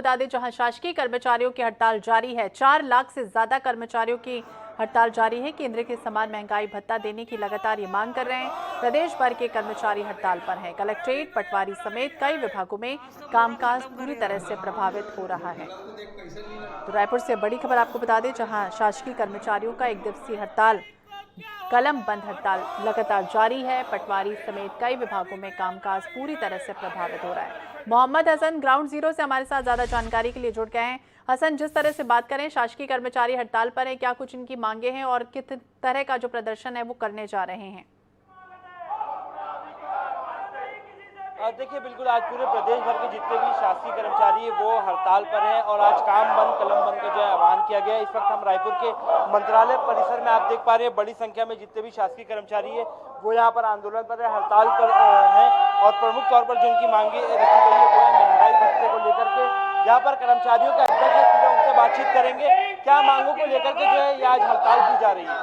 बता दें, जहां शासकीय कर्मचारियों की हड़ताल जारी है। 4 लाख से ज्यादा कर्मचारियों की हड़ताल जारी है। केंद्र के समान महंगाई भत्ता देने की लगातार ये मांग कर रहे हैं। प्रदेश भर के कर्मचारी हड़ताल पर हैं। कलेक्ट्रेट, पटवारी समेत कई विभागों में कामकाज पूरी तरह से प्रभावित हो रहा है। तो रायपुर से बड़ी खबर आपको बता दें, जहां शासकीय कर्मचारियों का 1 दिवसीय हड़ताल, कलम बंद हड़ताल लगातार जारी है। पटवारी समेत कई विभागों में कामकाज पूरी तरह से प्रभावित हो रहा है। मोहम्मद हसन ग्राउंड जीरो से हमारे साथ ज्यादा जानकारी के लिए जुड़ गए हैं। हसन, जिस तरह से बात करें, शासकीय कर्मचारी हड़ताल पर है, क्या कुछ इनकी मांगे हैं और किस तरह का जो प्रदर्शन है वो करने जा रहे हैं? देखिए, बिल्कुल आज पूरे प्रदेश भर के जितने भी शासकीय कर्मचारी है वो हड़ताल पर हैं और आज काम बंद कलम बंद का जो है आह्वान किया गया है। इस वक्त हम रायपुर के मंत्रालय परिसर में आप देख पा रहे हैं, बड़ी संख्या में जितने भी शासकीय कर्मचारी है वो यहाँ पर आंदोलन पर है, हड़ताल पर हैं और प्रमुख तौर पर जो उनकी मांगे रखी गई है वो है महंगाई भत्ते को लेकर के। यहाँ पर कर्मचारियों के अध्यक्ष है, सीधे उनसे बातचीत करेंगे, क्या मांगों को लेकर के जो है ये आज हड़ताल की जा रही है।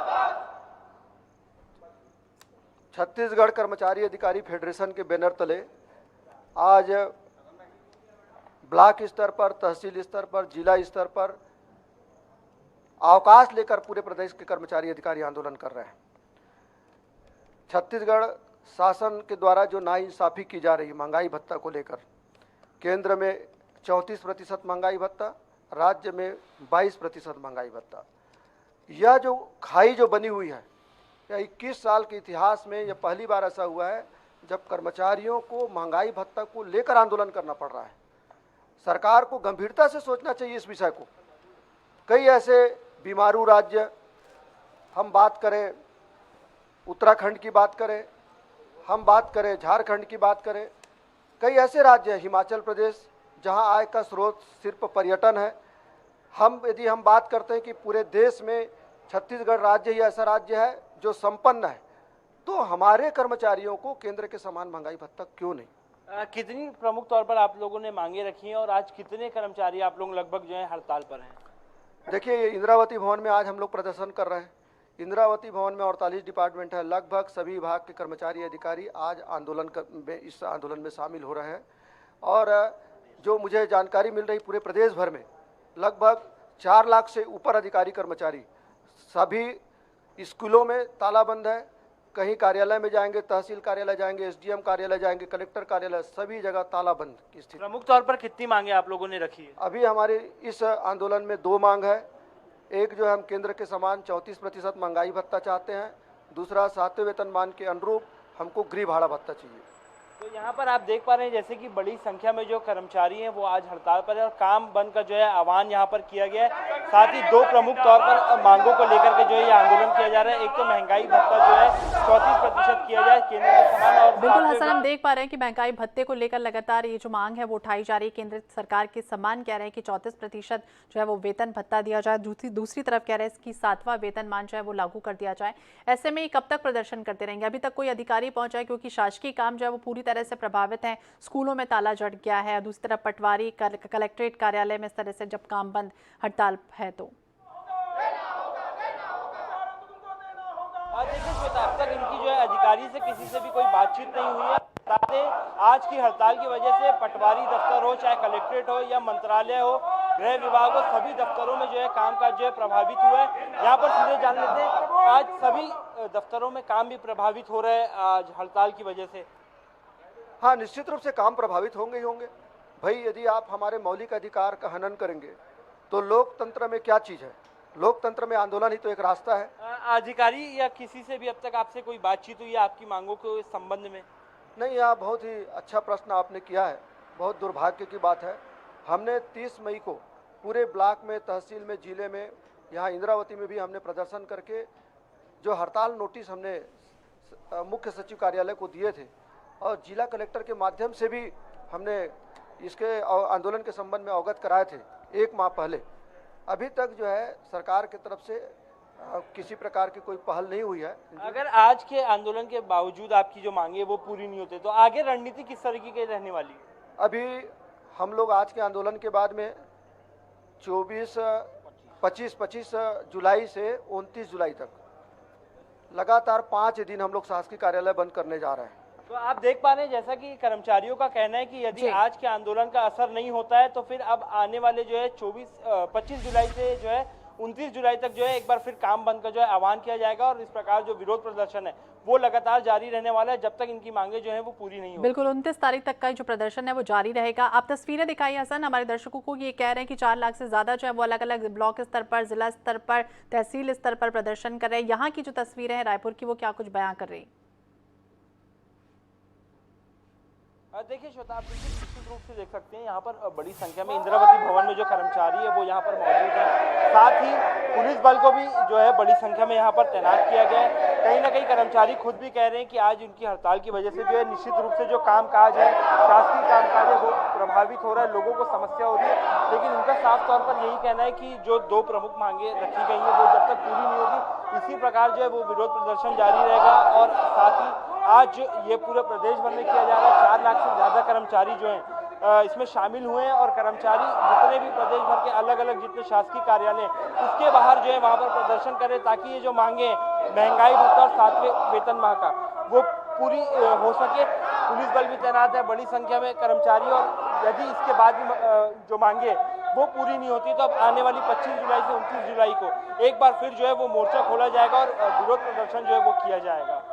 छत्तीसगढ़ कर्मचारी अधिकारी फेडरेशन के बैनर तले आज ब्लॉक स्तर पर, तहसील स्तर पर, जिला स्तर पर अवकाश लेकर पूरे प्रदेश के कर्मचारी अधिकारी आंदोलन कर रहे हैं। छत्तीसगढ़ शासन के द्वारा जो नाइंसाफी की जा रही है महंगाई भत्ता को लेकर, केंद्र में 34% महंगाई भत्ता, राज्य में 22% महंगाई भत्ता, यह जो खाई जो बनी हुई है, यह 21 साल के इतिहास में यह पहली बार ऐसा हुआ है जब कर्मचारियों को महंगाई भत्ता को लेकर आंदोलन करना पड़ रहा है। सरकार को गंभीरता से सोचना चाहिए इस विषय को। कई ऐसे बीमारू राज्य, हम बात करें उत्तराखंड की बात करें, हम बात करें झारखंड की बात करें, कई ऐसे राज्य हैं, हिमाचल प्रदेश, जहां आय का स्रोत सिर्फ पर्यटन है। यदि हम बात करते हैं कि पूरे देश में छत्तीसगढ़ राज्य ही ऐसा राज्य है जो संपन्न है, तो हमारे कर्मचारियों को केंद्र के समान महंगाई भत्ता क्यों नहीं? कितनी प्रमुख तौर पर आप लोगों ने मांगे रखी हैं और आज कितने कर्मचारी आप लोग लगभग जो है हड़ताल पर हैं? देखिए, ये इंदिरावती भवन में आज हम लोग प्रदर्शन कर रहे हैं। इंदिरावती भवन में 48 डिपार्टमेंट है, लगभग सभी विभाग के कर्मचारी अधिकारी आज इस आंदोलन में शामिल हो रहे हैं। और जो मुझे जानकारी मिल रही, पूरे प्रदेश भर में लगभग 4 लाख से ऊपर अधिकारी कर्मचारी, सभी स्कूलों में तालाबंद है। कहीं कार्यालय में जाएंगे, तहसील कार्यालय जाएंगे, एसडीएम कार्यालय जाएंगे, कलेक्टर कार्यालय, सभी जगह तालाबंद की स्थिति। प्रमुख तौर पर कितनी मांगे आप लोगों ने रखी है? अभी हमारे इस आंदोलन में 2 मांग है। एक जो हम केंद्र के समान 34% महंगाई भत्ता चाहते हैं, दूसरा 7वें वेतनमान के अनुरूप हमको गृह भाड़ा भत्ता चाहिए। तो यहाँ पर आप देख पा रहे हैं जैसे कि बड़ी संख्या में जो कर्मचारी हैं वो आज हड़ताल पर है और काम बंद का जो है आह्वान यहाँ पर किया गया है। साथ ही 2 प्रमुख तौर पर मांगों को लेकर के जो है ये आंदोलन किया जा रहा है। एक तो महंगाई भत्ता जो है 34% किया जाए केंद्र के समान। और बिल्कुल हसन, हम देख पा रहे हैं कि महंगाई भत्ते को लेकर लगातार ये जो मांग है वो उठाई जा रही है। केंद्र सरकार के समान कह रहे हैं कि 34% जो है वो वेतन भत्ता दिया जाए, दूसरी तरफ कह रहे हैं कि 7वां वेतनमान जो है वो लागू कर दिया जाए। ऐसे में कब तक प्रदर्शन करते रहेंगे? अभी तक कोई अधिकारी पहुंचा है? क्योंकि शासकीय काम जो है वो पूरी तरह से प्रभावित है, स्कूलों में ताला जड़ गया है, दूसरी तरफ पटवारी कलेक्ट्रेट कार्यालय में इस तरह से जब काम बंद हड़ताल है तो देखिए श्वेता, अब तक इनकी जो है अधिकारी से किसी से भी कोई बातचीत नहीं हुई है। आज की हड़ताल की वजह से पटवारी दफ्तर हो, चाहे कलेक्ट्रेट हो या मंत्रालय हो, गृह विभाग हो, सभी दफ्तरों में जो है कामकाज जो है प्रभावित हुआ है। यहाँ पर सीधे जान लेते हैं, आज सभी दफ्तरों में काम भी प्रभावित हो रहे हैं आज हड़ताल की वजह से। हाँ, निश्चित रूप से काम प्रभावित होंगे ही होंगे। भाई, यदि आप हमारे मौलिक अधिकार का हनन करेंगे तो लोकतंत्र में क्या चीज़ है? लोकतंत्र में आंदोलन ही तो एक रास्ता है। अधिकारी या किसी से भी अब तक आपसे कोई बातचीत हुई है आपकी मांगों के संबंध में? नहीं, यह बहुत ही अच्छा प्रश्न आपने किया है। बहुत दुर्भाग्य की बात है। हमने 30 मई को पूरे ब्लॉक में, तहसील में, जिले में, यहाँ इंदिरावती में भी हमने प्रदर्शन करके जो हड़ताल नोटिस हमने मुख्य सचिव कार्यालय को दिए थे और जिला कलेक्टर के माध्यम से भी हमने इसके आंदोलन के संबंध में अवगत कराए थे 1 माह पहले। अभी तक जो है सरकार की तरफ से किसी प्रकार की कोई पहल नहीं हुई है। अगर आज के आंदोलन के बावजूद आपकी जो मांगे वो पूरी नहीं होते तो आगे रणनीति किस तरीके की रहने वाली है? अभी हम लोग आज के आंदोलन के बाद में 25 जुलाई से 29 जुलाई तक लगातार 5 दिन हम लोग शासकीय कार्यालय बंद करने जा रहे हैं। तो आप देख पा रहे हैं जैसा कि कर्मचारियों का कहना है कि जी। यदि आज के आंदोलन का असर नहीं होता है तो फिर अब आने वाले जो है 25 जुलाई से जो है 29 जुलाई तक जो है एक बार फिर काम बंद का जो है आह्वान किया जाएगा और इस प्रकार जो विरोध प्रदर्शन है वो लगातार जारी रहने वाला है जब तक इनकी मांगे जो है वो पूरी नहीं होती। बिल्कुल 29 तारीख तक का जो प्रदर्शन है वो जारी रहेगा। आप तस्वीरें दिखाइए हसन, हमारे दर्शकों को ये कह रहे हैं कि 4 लाख से ज्यादा जो है वो अलग अलग ब्लॉक स्तर पर, जिला स्तर पर, तहसील स्तर पर प्रदर्शन कर रहे हैं। यहाँ की जो तस्वीरें हैं रायपुर की वो क्या कुछ बयां कर रही? देखिए श्वेता, आप बिल्कुल निश्चित रूप से देख सकते हैं यहाँ पर बड़ी संख्या में इंद्रावती भवन में जो कर्मचारी है वो यहाँ पर मौजूद है। साथ ही पुलिस बल को भी जो है बड़ी संख्या में यहाँ पर तैनात किया गया है। कहीं ना कहीं कर्मचारी खुद भी कह रहे हैं कि आज उनकी हड़ताल की वजह से जो है निश्चित रूप से जो कामकाज है, शासकीय कामकाज है वो प्रभावित हो रहा है, लोगों को समस्या हो रही है। लेकिन उनका साफ तौर पर यही कहना है कि जो 2 प्रमुख मांगे रखी गई हैं वो जब तक पूरी नहीं होगी इसी प्रकार जो है वो विरोध प्रदर्शन जारी रहेगा। और साथ ही आज ये पूरे प्रदेश भर में किया जा रहा है। 4 लाख से ज़्यादा कर्मचारी जो हैं इसमें शामिल हुए हैं और कर्मचारी जितने भी प्रदेश भर के अलग अलग जितने शासकीय कार्यालय हैं उसके बाहर जो है वहाँ पर प्रदर्शन करें ताकि ये जो मांगे महंगाई भत्ता और 7वें वेतनमान का वो पूरी हो सके। पुलिस बल भी तैनात है, बड़ी संख्या में कर्मचारी, और यदि इसके बाद भी जो मांगे वो पूरी नहीं होती तो अब आने वाली 25 जुलाई से 29 जुलाई को एक बार फिर जो है वो मोर्चा खोला जाएगा और विरोध प्रदर्शन जो है वो किया जाएगा।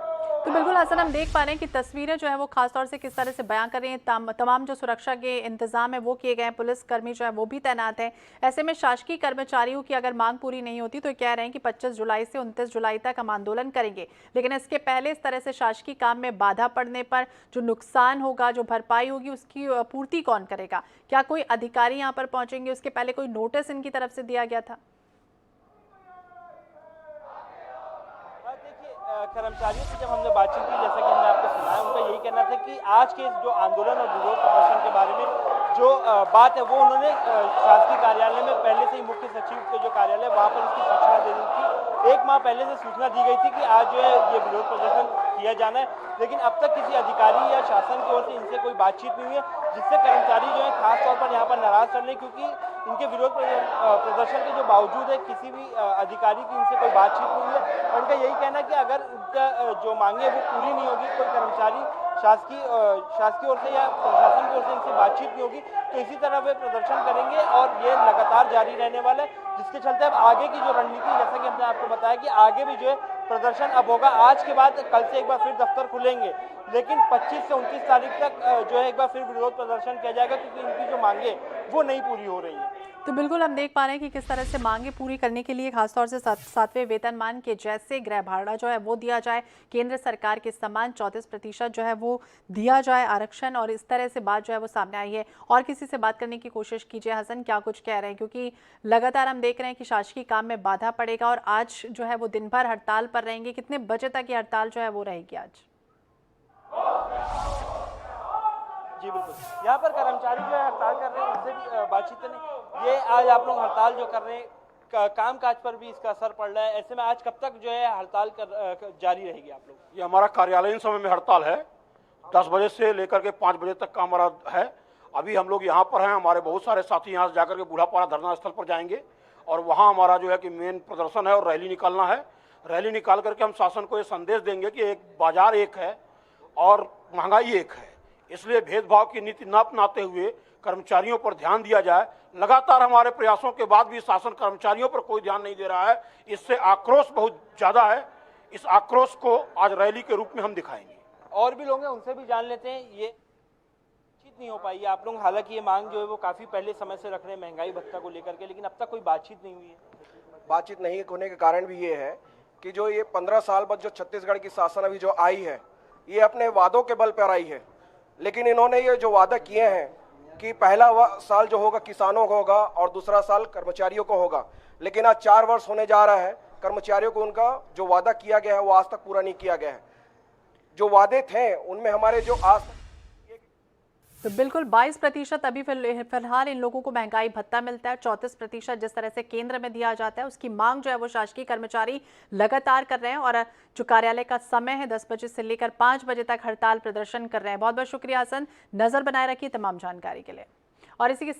तो बिल्कुल हसन, हम देख पा रहे हैं कि तस्वीरें जो है वो खासतौर से किस तरह से बयां कर रही हैं। तमाम जो सुरक्षा के इंतजाम है वो किए गए हैं, पुलिस कर्मी जो है वो भी तैनात है। ऐसे में शासकीय कर्मचारियों की अगर मांग पूरी नहीं होती तो कह रहे हैं कि 25 जुलाई से 29 जुलाई तक हम आंदोलन करेंगे। लेकिन इसके पहले इस तरह से शासकीय काम में बाधा पड़ने पर जो नुकसान होगा, जो भरपाई होगी, उसकी पूर्ति कौन करेगा? क्या कोई अधिकारी यहाँ पर पहुंचेंगे? उसके पहले कोई नोटिस इनकी तरफ से दिया गया था? कर्मचारियों से जब हमने बातचीत की, जैसा कि हमने आपको सुनाया, उनका यही कहना था कि आज के जो आंदोलन और विरोध प्रदर्शन के बारे में जो बात है वो उन्होंने शासकीय कार्यालय में पहले से ही मुख्य सचिव के जो कार्यालय वहाँ पर इसकी सूचना दे दी थी। 1 माह पहले से सूचना दी गई थी कि आज जो है ये विरोध प्रदर्शन किया जाना है, लेकिन अब तक किसी अधिकारी या शासन की ओर से इनसे कोई बातचीत नहीं हुई है, जिससे कर्मचारी जो है खास तौर पर यहाँ पर नाराज चल रहे हैं क्योंकि इनके विरोध प्रदर्शन के जो बावजूद है किसी भी अधिकारी की इनसे कोई बातचीत नहीं हुई है। और उनका यही कहना है कि अगर उनका जो मांगे वो पूरी नहीं होगी, कोई कर्मचारी शासकीय ओर से या प्रशासन की ओर से इनसे बातचीत नहीं होगी तो इसी तरह वे प्रदर्शन करेंगे और ये लगातार जारी रहने वाला है, जिसके चलते अब आगे की जो रणनीति, जैसा कि हमने आपको बताया कि आगे भी जो है प्रदर्शन अब होगा। आज के बाद कल से एक बार फिर दफ्तर खुलेंगे, लेकिन 25 से 29 तारीख तक जो है एक बार फिर विरोध प्रदर्शन किया जाएगा क्योंकि इनकी जो मांगे वो नहीं पूरी हो रही है। तो बिल्कुल हम देख पा रहे हैं कि किस तरह से मांगे पूरी करने के लिए खासतौर से 7वें वेतनमान के जैसे गृह भाड़ा जो है वो दिया जाए, केंद्र सरकार के समान 34% जो है वो दिया जाए आरक्षण, और इस तरह से बात जो है वो सामने आई है। और किसी से बात करने की कोशिश कीजिए हसन, क्या कुछ कह रहे हैं, क्योंकि लगातार हम देख रहे हैं कि शासकीय काम में बाधा पड़ेगा और आज जो है वो दिन भर हड़ताल पर रहेंगे। कितने बजे तक ये हड़ताल जो है वो रहेगी आज? जी बिल्कुल, यहाँ पर कर्मचारी जो है हड़ताल कर रहे हैं, उनसे भी बातचीत करें। ये आज आप लोग हड़ताल जो कर रहे हैं, काम काज पर भी इसका असर पड़ रहा है, ऐसे में आज कब तक जो है हड़ताल जारी रहेगी आप लोग? ये हमारा कार्यालयीन समय में हड़ताल है, 10 बजे से लेकर के 5 बजे तक का हमारा है। अभी हम लोग यहाँ पर हैं, हमारे बहुत सारे साथी यहाँ से जाकर के बूढ़ापारा धरना स्थल पर जाएंगे और वहाँ हमारा जो है कि मेन प्रदर्शन है और रैली निकालना है। रैली निकाल करके हम शासन को ये संदेश देंगे कि एक बाजार एक है और महंगाई एक है, इसलिए भेदभाव की नीति न अपनाते हुए कर्मचारियों पर ध्यान दिया जाए। लगातार हमारे प्रयासों के बाद भी शासन कर्मचारियों पर कोई ध्यान नहीं दे रहा है, इससे आक्रोश बहुत ज़्यादा है। इस आक्रोश को आज रैली के रूप में हम दिखाएंगे। और भी लोग हैं, उनसे भी जान लेते हैं। ये बातचीत नहीं हो पाई है आप लोग, हालांकि ये मांग जो है वो काफ़ी पहले समय से रख रहे हैं महंगाई भत्ता को लेकर के, लेकिन अब तक कोई बातचीत नहीं हुई है। बातचीत नहीं होने के कारण भी ये है कि जो ये 15 साल बाद जो छत्तीसगढ़ की शासन अभी जो आई है, ये अपने वादों के बल पर आई है। लेकिन इन्होंने ये जो वादा किए हैं कि पहला साल जो होगा किसानों को होगा और दूसरा साल कर्मचारियों को होगा, लेकिन आज 4 वर्ष होने जा रहा है, कर्मचारियों को उनका जो वादा किया गया है वो आज तक पूरा नहीं किया गया है। जो वादे थे उनमें हमारे जो आज तो बिल्कुल 22% अभी फिलहाल इन लोगों को महंगाई भत्ता मिलता है। 34% जिस तरह से केंद्र में दिया जाता है, उसकी मांग जो है वो शासकीय कर्मचारी लगातार कर रहे हैं और जो कार्यालय का समय है 10 बजे से लेकर 5 बजे तक हड़ताल प्रदर्शन कर रहे हैं। बहुत बहुत शुक्रिया हसन, नजर बनाए रखिए तमाम जानकारी के लिए। और इसी के